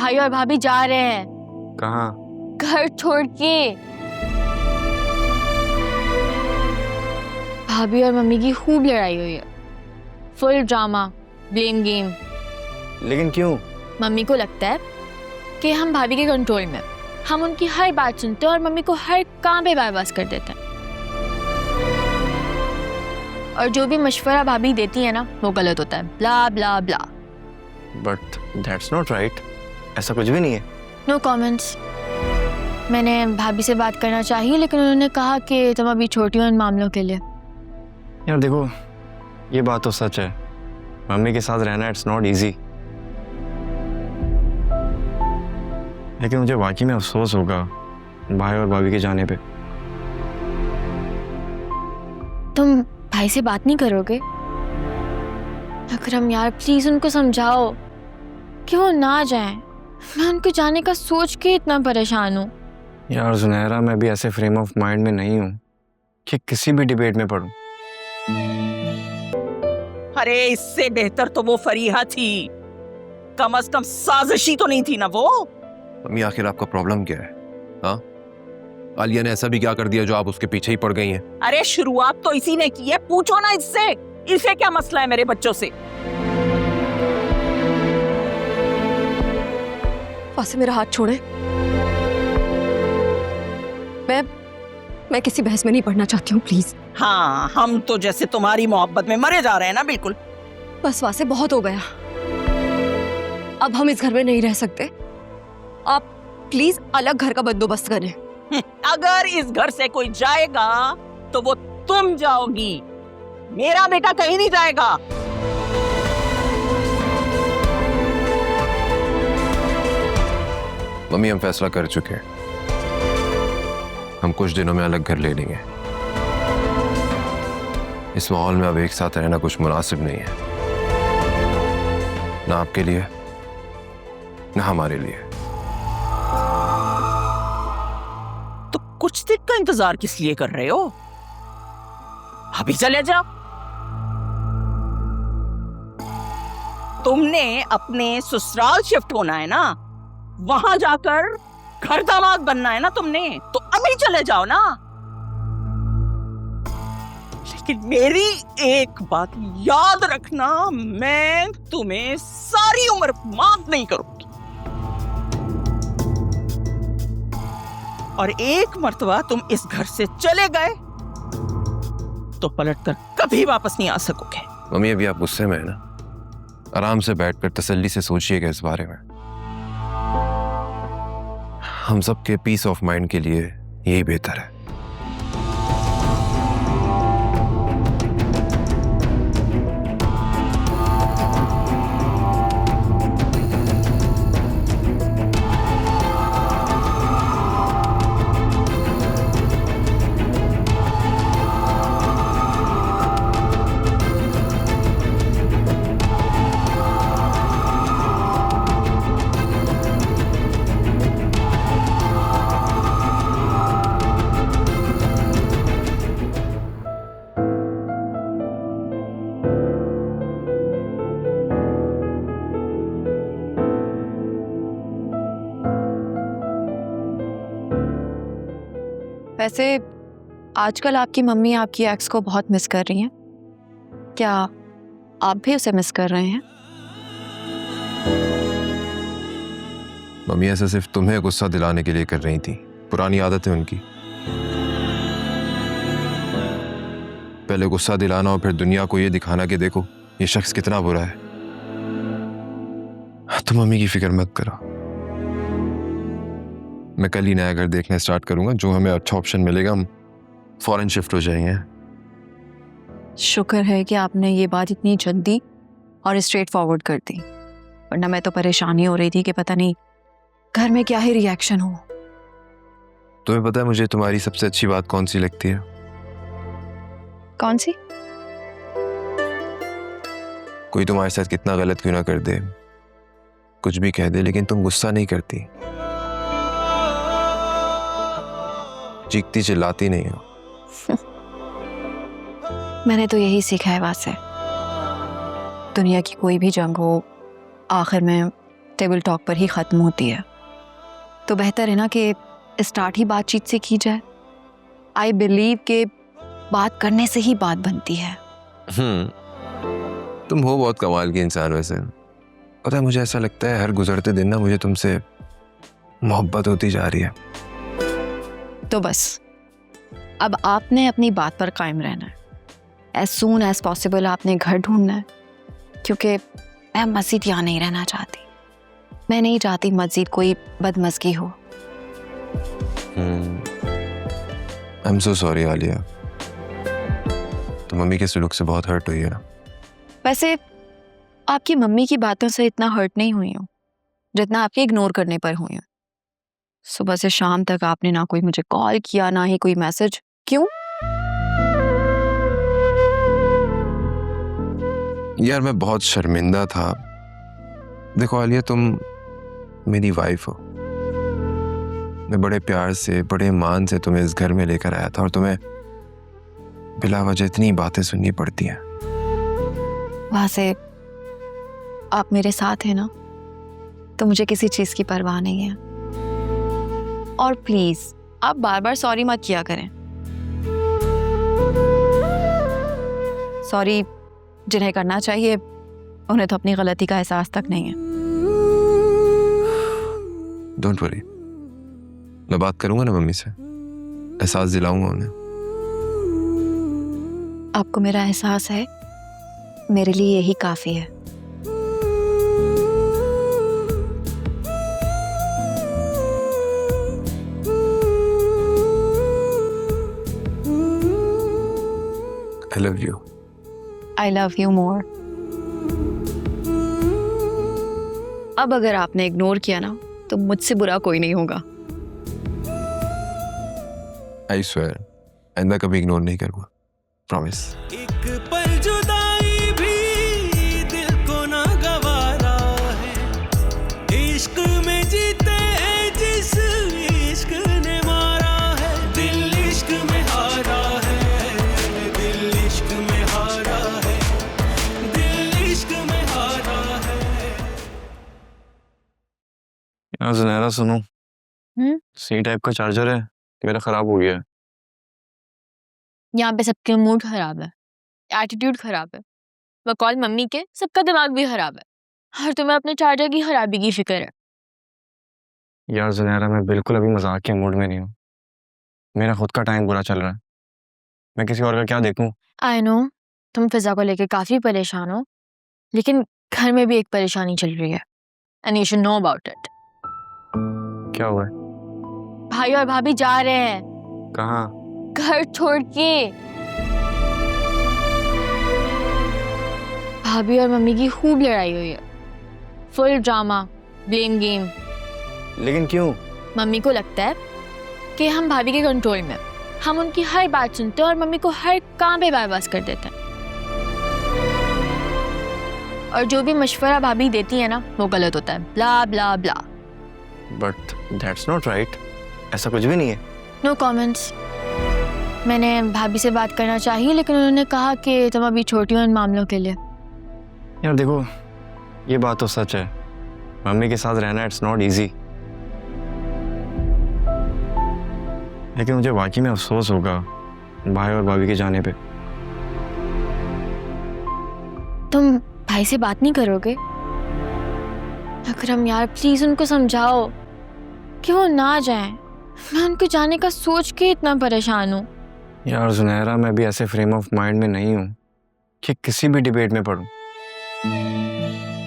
भाई और भाभी जा रहे हैं। कहाँ? घर छोड़ के। भाभी और मम्मी की खूब लड़ाई हुई है, फुल ड्रामा, ब्लेम गेम। लेकिन क्यों? मम्मी को लगता है कि हम भाभी के कंट्रोल में, हम उनकी हर बात सुनते हैं और मम्मी को हर काम पे बायपास कर देते हैं। और जो भी मशवरा भाभी देती है ना वो गलत होता है, blah blah blah. But that's not right, ऐसा कुछ भी नहीं है। No comments. मैंने भाभी से बात करना चाहिए लेकिन उन्होंने कहा कि तुम अभी छोटी हो इन मामलों के लिए। यार देखो, ये बात तो सच है, मम्मी के साथ रहना इट्स नॉट इजी। लेकिन मुझे वाकई में अफसोस होगा भाई और भाभी के जाने पे। तुम भाई से बात नहीं करोगे? अकरम यार प्लीज उनको समझाओ कि वो ना जाएं। मैं उनके जाने का सोच के इतना परेशान हूँ। यार जुनैरा, मैं भी ऐसे फ्रेम ऑफ माइंड में नहीं हूँ कि किसी भी डिबेट में पढ़ूं। अरे इससे बेहतर तो वो फरीहा थी, कम से कम साजिशी तो नहीं थी ना वो। मम्मी आखिर आपका प्रॉब्लम क्या है? हाँ, आलिया ने ऐसा भी क्या कर दिया जो आप उसके पीछे ही पड़ गई हैं? अरे शुरुआत तो इसी ने की है, पूछो ना इससे, इसे क्या मसला है मेरे बच्चों से। वासे मेरा हाथ छोड़े। मैं किसी बहस में नहीं पढ़ना चाहती हूँ, प्लीज। हाँ, हम तो जैसे तुम्हारी मोहब्बत में मरे जा रहे हैं ना। बिल्कुल। बस वासे बहुत हो गया, अब हम इस घर में नहीं रह सकते। आप प्लीज अलग घर का बंदोबस्त करें। अगर इस घर से कोई जाएगा तो वो तुम जाओगी, मेरा बेटा कहीं नहीं जाएगा। मम्मी हम फैसला कर चुके हैं, हम कुछ दिनों में अलग घर ले लेंगे। इस माहौल में अब एक साथ रहना कुछ मुनासिब नहीं है, ना आपके लिए ना हमारे लिए। तो कुछ दिन का इंतजार किस लिए कर रहे हो? अभी चले जाओ। तुमने अपने ससुराल शिफ्ट होना है ना, वहां जाकर घर दामाद बनना है ना तुमने, तो अभी चले जाओ ना। लेकिन मेरी एक बात याद रखना, मैं तुम्हें सारी उम्र माफ नहीं करूंगी। और एक मर्तबा तुम इस घर से चले गए तो पलटकर कभी वापस नहीं आ सकोगे। मम्मी अभी आप गुस्से में है ना, आराम से बैठकर तसल्ली से सोचिएगा इस बारे में। हम सबके पीस ऑफ माइंड के लिए यही बेहतर है। वैसे आजकल आपकी मम्मी आपकी एक्स को बहुत मिस कर रही हैं, क्या आप भी उसे मिस कर रहे हैं? मम्मी ऐसा सिर्फ तुम्हें गुस्सा दिलाने के लिए कर रही थी, पुरानी आदत है उनकी। पहले गुस्सा दिलाना और फिर दुनिया को ये दिखाना कि देखो ये शख्स कितना बुरा है। तो मम्मी की फिक्र मत करो, मैं कल ही नया घर देखना स्टार्ट करूंगा, जो हमें अच्छा ऑप्शन मिलेगा हम फॉरेन शिफ्ट हो जाएंगे। शुक्र है कि आपने ये बात इतनी जल्दी और स्ट्रेट फॉरवर्ड कर दी, वरना मैं तो परेशानी हो रही थी कि पता नहीं घर में क्या ही रिएक्शन हो। तुम्हें पता है मुझे तुम्हारी सबसे अच्छी बात कौन सी लगती है? कौन सी? कोई तुम्हारे साथ कितना गलत क्यों ना कर दे, कुछ भी कह दे, लेकिन तुम गुस्सा नहीं करती, चीखती चिल्लाती नहीं हो। मैंने तो यही सीखा है वासे, दुनिया की कोई भी जंग हो आखिर में टेबल टॉक पर ही ख़त्म होती है। तो बेहतर है ना कि स्टार्ट ही बातचीत से की जाए। आई बिलीव कि बात करने से ही बात बनती है। तुम हो बहुत कमाल की इंसान वैसे। पता है, मुझे ऐसा लगता है हर गुजरते दिन ना मुझे तुमसे मोहब्बत होती जा रही है। तो बस अब आपने अपनी बात पर कायम रहना है। एज सून एज पॉसिबल आपने घर ढूंढना है, क्योंकि मैं मज़ीद यहाँ नहीं रहना चाहती। मैं नहीं चाहती मज़ीद कोई बदमज़गी हो। I am so sorry Alia, तो मम्मी के सलूक से बहुत हर्ट हुई है ना? वैसे आपकी मम्मी की बातों से इतना हर्ट नहीं हुई हूँ जितना आपके इग्नोर करने पर हुई हूँ। सुबह से शाम तक आपने ना कोई मुझे कॉल किया, ना ही कोई मैसेज। क्यों? यार मैं बहुत शर्मिंदा था। देखो आलिया, तुम मेरी वाइफ हो। मैं बड़े प्यार से, बड़े मान से तुम्हें इस घर में लेकर आया था और तुम्हें बिला वजह इतनी बातें सुननी पड़ती हैं। वहां से आप मेरे साथ हैं ना, तो मुझे किसी चीज की परवाह नहीं है। और प्लीज आप बार बार सॉरी मत किया करें। सॉरी जिन्हें करना चाहिए उन्हें तो अपनी गलती का एहसास तक नहीं है। डोंट वरी, मैं बात करूंगा ना मम्मी से, एहसास दिलाऊंगा उन्हें। आपको मेरा एहसास है, मेरे लिए यही काफी है। I love you. I love you more. अब अगर आपने इग्नोर किया ना, तो मुझसे बुरा कोई नहीं होगा। I swear, आइंदा कभी इग्नोर नहीं करूंगा। Promise. एक पल जुदाई भी दिल को ना गवारा है। इश्क में जीते हैं जिस इश्क ने मारा है। दिल इश्क में हारा है, दिल इश्क में हारा है, दिल इश्क में हारा है। यार ज़ुनैरा सुनो, सी टाइप का चार्जर है, मेरा ख़राब हो गया है। यहाँ पे सबके मूड खराब है, एटीट्यूड खराब है, बकौल मम्मी के सबका दिमाग भी खराब है, और तुम्हें अपने चार्जर की खराबी की फिक्र है। यार ज़ुनैरा, मैं बिल्कुल अभी मजाक के मूड में नहीं हूँ। मेरा खुद का टाइम बुरा चल रहा है, मैं किसी और का क्या देखूं? आई नो तुम फिजा को लेके काफी परेशान हो, लेकिन घर में भी एक परेशानी चल रही है, and you should know about it. क्या हुआ है? भाई और भाभी जा रहे हैं कहाँ? घर छोड़ के। भाभी और मम्मी की खूब लड़ाई हुई है, फुल ड्रामा, ब्लेम गेम। लेकिन क्यों? मम्मी को लगता है कि हम भाभी के कंट्रोल में, हम उनकी हर बात सुनते हैं और मम्मी को हर काम पे बायपास कर देते हैं, और जो भी मशवरा भाभी देती है ना वो गलत होता है, blah blah blah. But that's not right, ऐसा कुछ भी नहीं है। No comments. मैंने भाभी से बात करना चाहिए, लेकिन उन्होंने कहा कि तुम अभी छोटी हो इन मामलों के लिए। यार देखो, ये बात तो सच है, मम्मी के साथ रहना इट्स नॉट इजी, लेकिन मुझे वाकई में अफसोस होगा भाई और भाभी के जाने पे। तुम भाई से बात नहीं करोगे? अकरम यार प्लीज उनको समझाओ कि वो ना जाएं। मैं उनको जाने का सोच के इतना परेशान हूँ। यार ज़ुनैरा, मैं भी ऐसे फ्रेम ऑफ माइंड में नहीं हूँ कि किसी भी डिबेट में पढ़ूं।